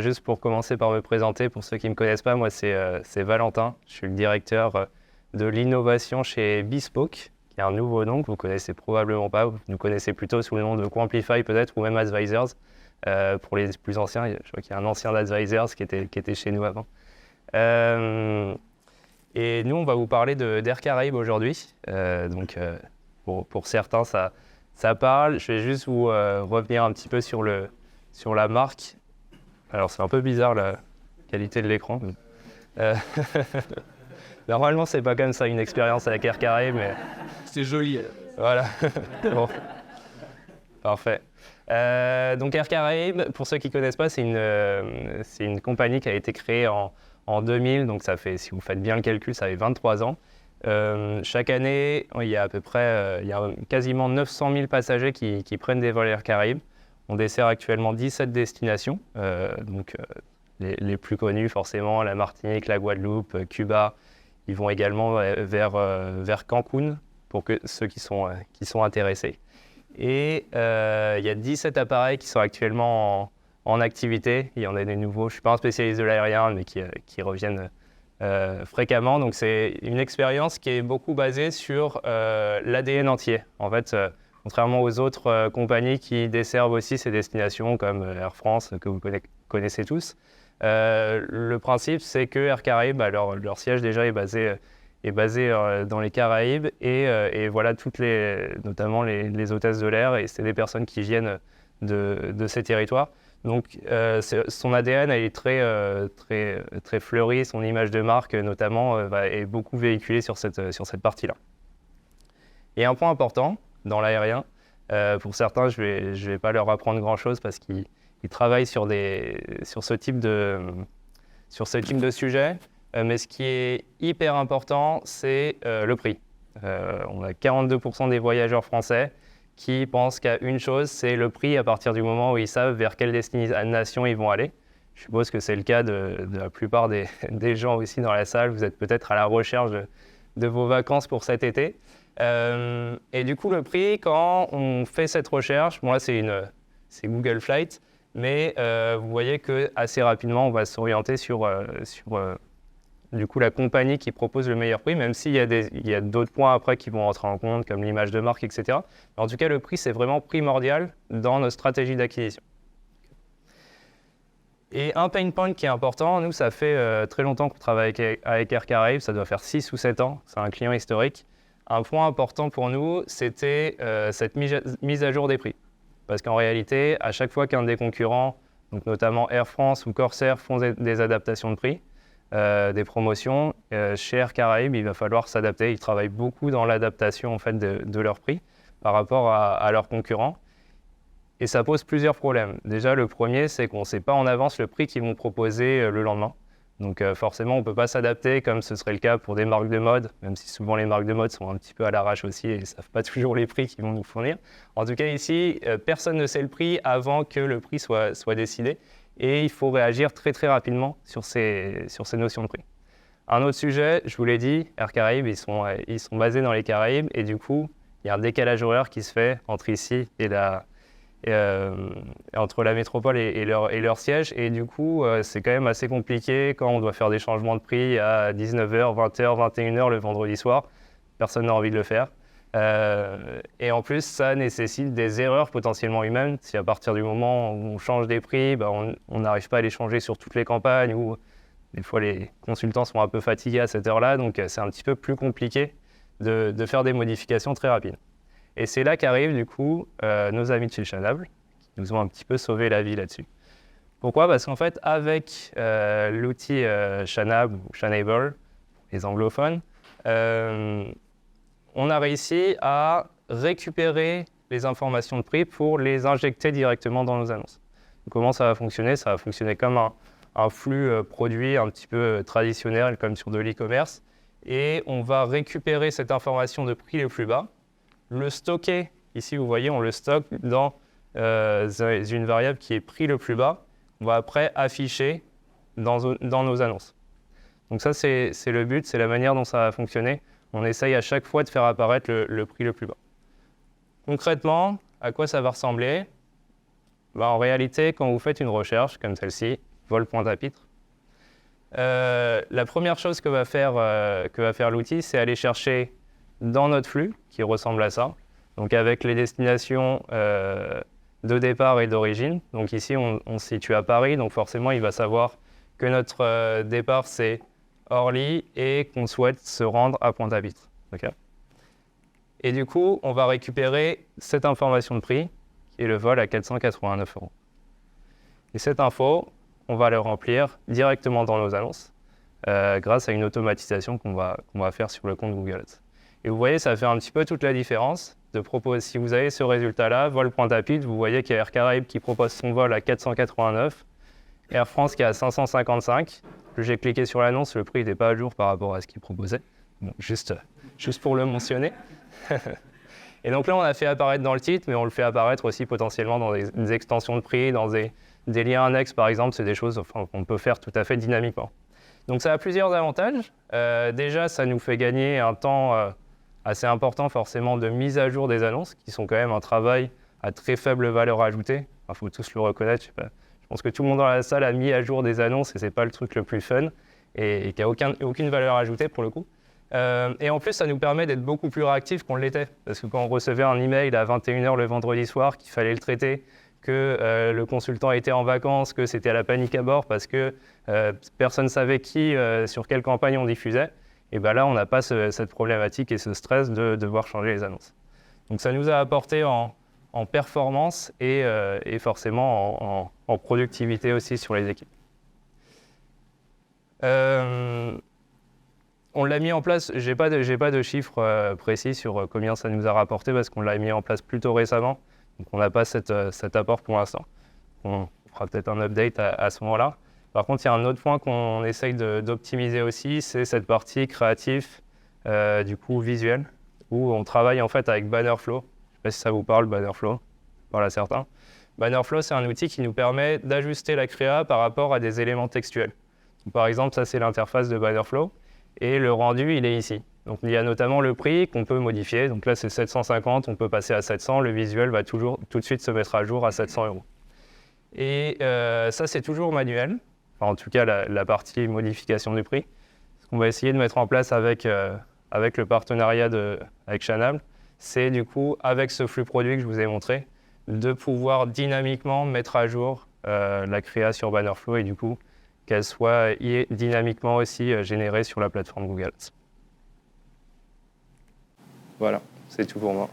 Juste pour commencer par me présenter, pour ceux qui ne me connaissent pas, moi c'est Valentin. Je suis le directeur de l'innovation chez Bespoke, qui est un nouveau nom que vous connaissez probablement pas. Vous nous connaissez plutôt sous le nom de Quamplify peut-être, ou même Advisors. Pour les plus anciens, je crois qu'il y a un ancien d'Advisors qui était chez nous avant. Et nous, on va vous parler d'Air Caraïbes aujourd'hui. Pour certains, ça parle. Je vais juste vous revenir un petit peu sur la marque. Alors, c'est un peu bizarre la qualité de l'écran. Normalement, c'est pas comme ça une expérience avec Air Caraïbes, mais C'est joli. voilà. Bon. Parfait. Donc Air Caraïbes, pour ceux qui ne connaissent pas, c'est une compagnie qui a été créée en 2000. Donc ça fait, si vous faites bien le calcul, ça fait 23 ans. Chaque année, il y a à peu près, il y a quasiment 900 000 passagers qui prennent des vols Air Caraïbes. On dessert actuellement 17 destinations, les plus connues forcément, la Martinique, la Guadeloupe, Cuba. Ils vont également vers Cancun pour ceux qui sont intéressés. Et il y a 17 appareils qui sont actuellement en activité. Il y en a des nouveaux. Je ne suis pas un spécialiste de l'aérien, mais qui reviennent fréquemment. Donc c'est une expérience qui est beaucoup basée sur l'ADN entier. En fait, contrairement aux autres compagnies qui desservent aussi ces destinations comme Air France, que vous connaissez tous, le principe, c'est que Air Caraïbes, leur siège déjà est basé dans les Caraïbes et voilà notamment les hôtesses de l'air, et c'est des personnes qui viennent de ces territoires. Donc son ADN elle est très fleurie, son image de marque notamment est beaucoup véhiculée sur cette partie-là. Et un point important dans l'aérien, pour certains je vais pas leur apprendre grand-chose parce qu'ils travaillent sur ce type de sujet. Mais ce qui est hyper important, c'est le prix. On a 42% des voyageurs français qui pensent qu'à une chose, c'est le prix à partir du moment où ils savent vers quelle destination ils vont aller. Je suppose que c'est le cas de la plupart des gens aussi dans la salle. Vous êtes peut-être à la recherche de vos vacances pour cet été. Et du coup, le prix, quand on fait cette recherche, bon là c'est Google Flight, mais vous voyez qu'assez rapidement, on va s'orienter sur du coup, la compagnie qui propose le meilleur prix, même s'il y a d'autres points après qui vont rentrer en compte, comme l'image de marque, etc. Mais en tout cas, le prix, c'est vraiment primordial dans notre stratégie d'acquisition. Et un pain point qui est important, nous, ça fait très longtemps qu'on travaille avec Air Caraïbes, ça doit faire 6 ou 7 ans, c'est un client historique. Un point important pour nous, c'était cette mise à jour des prix. Parce qu'en réalité, à chaque fois qu'un des concurrents, donc notamment Air France ou Corsair, font des adaptations de prix, des promotions, chez Air Caraïbes, il va falloir s'adapter. Ils travaillent beaucoup dans l'adaptation en fait, de leur prix par rapport à leurs concurrents. Et ça pose plusieurs problèmes. Déjà, le premier, c'est qu'on ne sait pas en avance le prix qu'ils vont proposer le lendemain. Donc forcément, on ne peut pas s'adapter comme ce serait le cas pour des marques de mode, même si souvent les marques de mode sont un petit peu à l'arrache aussi et ne savent pas toujours les prix qu'ils vont nous fournir. En tout cas, ici, personne ne sait le prix avant que le prix soit décidé. Et il faut réagir très très rapidement sur ces notions de prix. Un autre sujet, je vous l'ai dit, Air Caraïbes, ils sont basés dans les Caraïbes et du coup, il y a un décalage horaire qui se fait entre ici et entre la métropole et leur siège. Et du coup, c'est quand même assez compliqué quand on doit faire des changements de prix à 19h, 20h, 21h le vendredi soir. Personne n'a envie de le faire. Et en plus, ça nécessite des erreurs potentiellement humaines. Si à partir du moment où on change des prix, on n'arrive pas à les changer sur toutes les campagnes, ou des fois les consultants sont un peu fatigués à cette heure-là, donc c'est un petit peu plus compliqué de faire des modifications très rapides. Et c'est là qu'arrivent du coup nos amis de chez Shanable, qui nous ont un petit peu sauvé la vie là-dessus. Pourquoi ? Parce qu'en fait, avec l'outil Shanable ou Shanable, les anglophones, on a réussi à récupérer les informations de prix pour les injecter directement dans nos annonces. Donc, comment ça va fonctionner ? Ça va fonctionner comme un flux produit un petit peu traditionnel, comme sur de l'e-commerce. Et on va récupérer cette information de prix le plus bas, le stocker. Ici, vous voyez, on le stocke dans une variable qui est prix le plus bas. On va après afficher dans nos annonces. Donc ça, c'est le but, c'est la manière dont ça va fonctionner. On essaye à chaque fois de faire apparaître le prix le plus bas. Concrètement, à quoi ça va ressembler ? En réalité, quand vous faites une recherche comme celle-ci, vol.apitre. La première chose que va faire l'outil, c'est aller chercher dans notre flux, qui ressemble à ça, donc avec les destinations de départ et d'origine. Donc ici, on se situe à Paris, donc forcément, il va savoir que notre départ, c'est Orly et qu'on souhaite se rendre à Pointe-à-Pitre. Okay. Et du coup, on va récupérer cette information de prix, qui est le vol à 489 €. Et cette info, on va le remplir directement dans nos annonces grâce à une automatisation qu'on va faire sur le compte Google Ads. Et vous voyez, ça fait un petit peu toute la différence de proposer. Si vous avez ce résultat-là, vol.apitre, vous voyez qu'il y a Air Caraïbes qui propose son vol à 489, Air France qui est à 555. J'ai cliqué sur l'annonce, le prix n'était pas à jour par rapport à ce qu'il proposait. Bon, juste pour le mentionner. Et donc là, on a fait apparaître dans le titre, mais on le fait apparaître aussi potentiellement dans des extensions de prix, dans des liens annexes, par exemple. C'est des choses qu'on peut faire tout à fait dynamiquement. Donc ça a plusieurs avantages. Déjà, ça nous fait gagner un temps assez important forcément de mise à jour des annonces, qui sont quand même un travail à très faible valeur ajoutée. Il faut tous le reconnaître. Je pense que tout le monde dans la salle a mis à jour des annonces et ce n'est pas le truc le plus fun et qui n'a aucune valeur ajoutée pour le coup. Et en plus, ça nous permet d'être beaucoup plus réactifs qu'on l'était. Parce que quand on recevait un email à 21 h le vendredi soir, qu'il fallait le traiter, que le consultant était en vacances, que c'était à la panique à bord parce que personne ne savait sur quelle campagne on diffusait, et bien là, on n'a pas cette problématique et ce stress de devoir changer les annonces. Donc ça nous a apporté en performance et forcément en productivité aussi sur les équipes. On l'a mis en place, j'ai pas de chiffres précis sur combien ça nous a rapporté parce qu'on l'a mis en place plutôt récemment. Donc on n'a pas cet apport pour l'instant. On fera peut-être un update à ce moment-là. Par contre, il y a un autre point qu'on essaye d'optimiser aussi, c'est cette partie créatif, du coup visuel, où on travaille en fait avec Bannerflow. Je ne sais pas si ça vous parle, Bannerflow, voilà certains. Bannerflow, c'est un outil qui nous permet d'ajuster la créa par rapport à des éléments textuels. Donc, par exemple, ça c'est l'interface de Bannerflow, et le rendu, il est ici. Donc il y a notamment le prix qu'on peut modifier. Donc là, c'est 750, on peut passer à 700. Le visuel va tout de suite se mettre à jour à 700 €. Et ça, c'est toujours manuel. Enfin, en tout cas, la partie modification du prix. Ce qu'on va essayer de mettre en place avec le partenariat avec Chanable, c'est du coup, avec ce flux produit que je vous ai montré, de pouvoir dynamiquement mettre à jour la créa sur Bannerflow et du coup, qu'elle soit dynamiquement aussi générée sur la plateforme Google Ads. Voilà, c'est tout pour moi.